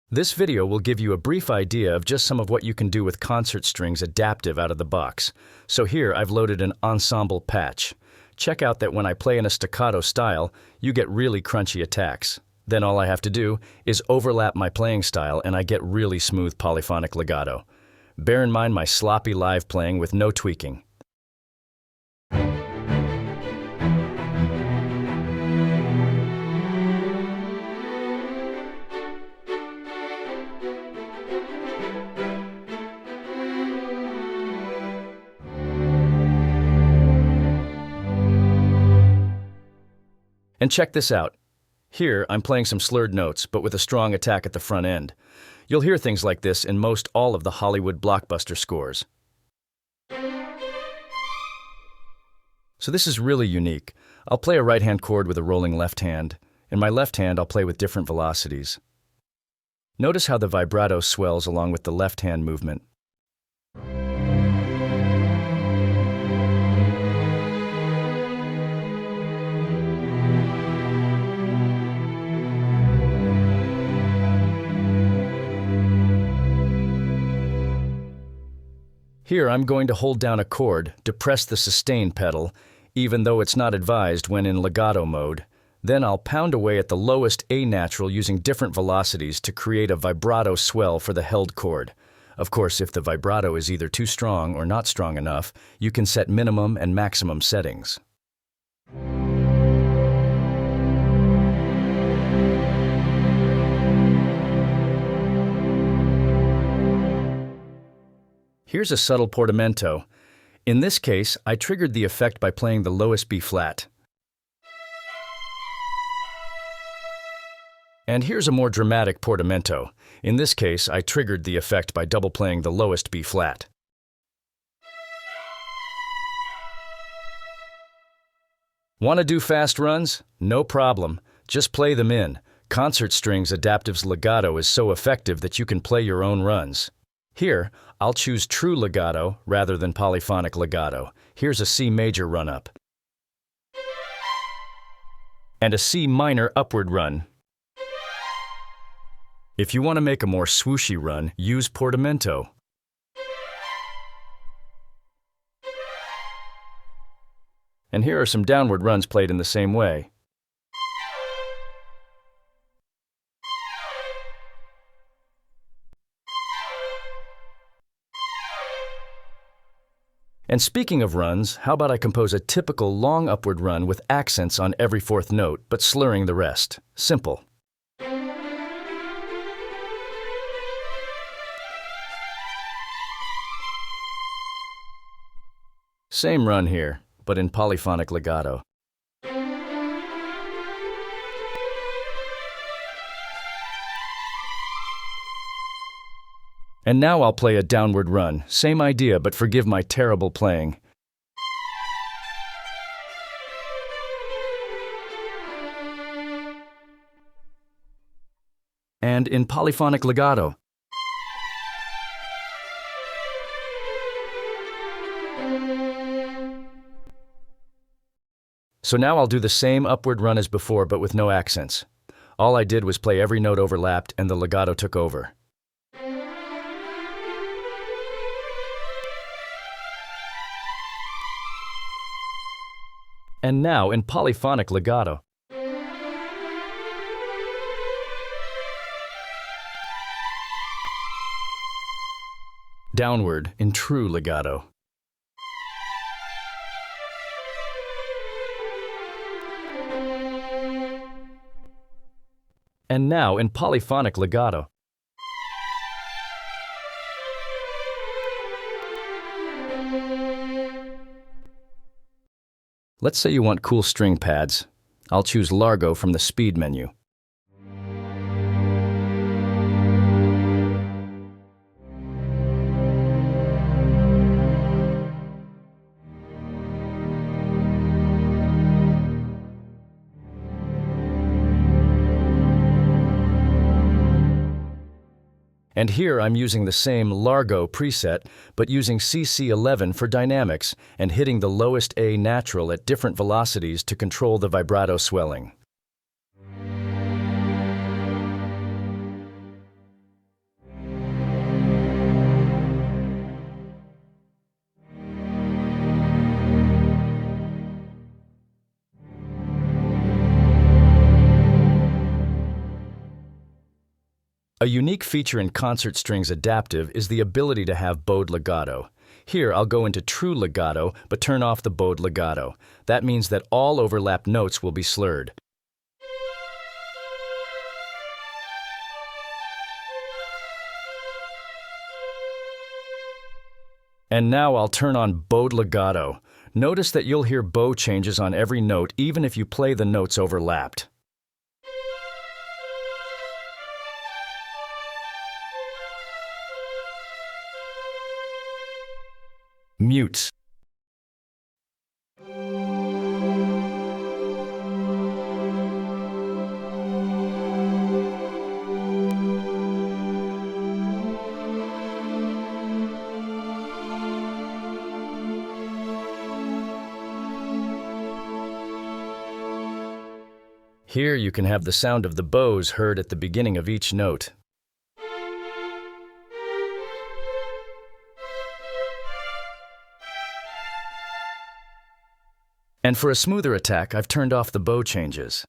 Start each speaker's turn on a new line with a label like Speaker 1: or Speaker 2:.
Speaker 1: This video will give you a brief idea of just some of what you can do with concert strings adaptive out of the box. So here I've loaded an ensemble patch. Check out that when I play in a staccato style, you get really crunchy attacks. Then all I have to do is overlap my playing style and I get really smooth polyphonic legato. Bear in mind my sloppy live playing with no tweaking. And check this out. Here, I'm playing some slurred notes, but with a strong attack at the front end. You'll hear things like this in most all of the Hollywood blockbuster scores. So this is really unique. I'll play a right-hand chord with a rolling left hand. In my left hand, I'll play with different velocities. Notice how the vibrato swells along with the left hand movement. Here I'm going to hold down a chord, depress the sustain pedal, even though it's not advised when in legato mode. Then I'll pound away at the lowest A natural using different velocities to create a vibrato swell for the held chord. Of course, if the vibrato is either too strong or not strong enough, you can set minimum and maximum settings. Here's a subtle portamento. In this case, I triggered the effect by playing the lowest B flat. And here's a more dramatic portamento. In this case, I triggered the effect by double playing the lowest B flat. Want to do fast runs? No problem. Just play them in. Concert Strings Adaptive's legato is so effective that you can play your own runs. Here, I'll choose true legato rather than polyphonic legato. Here's a C major run-up. And a C minor upward run. If you want to make a more swooshy run, use portamento. And here are some downward runs played in the same way. And speaking of runs, how about I compose a typical long upward run with accents on every fourth note, but slurring the rest? Simple. Same run here, but in polyphonic legato. And now I'll play a downward run. Same idea, but forgive my terrible playing. And in polyphonic legato. So now I'll do the same upward run as before, but with no accents. All I did was play every note overlapped and the legato took over. And now in polyphonic legato. Downward in true legato. And now in polyphonic legato. Let's say you want cool string pads. I'll choose Largo from the speed menu. And here I'm using the same Largo preset, but using CC11 for dynamics and hitting the lowest A natural at different velocities to control the vibrato swelling. A unique feature in concert strings adaptive is the ability to have bowed legato. Here, I'll go into true legato, but turn off the bowed legato. That means that all overlapped notes will be slurred. And now I'll turn on bowed legato. Notice that you'll hear bow changes on every note even if you play the notes overlapped. Mutes. Here you can have the sound of the bows heard at the beginning of each note. And for a smoother attack, I've turned off the bow changes.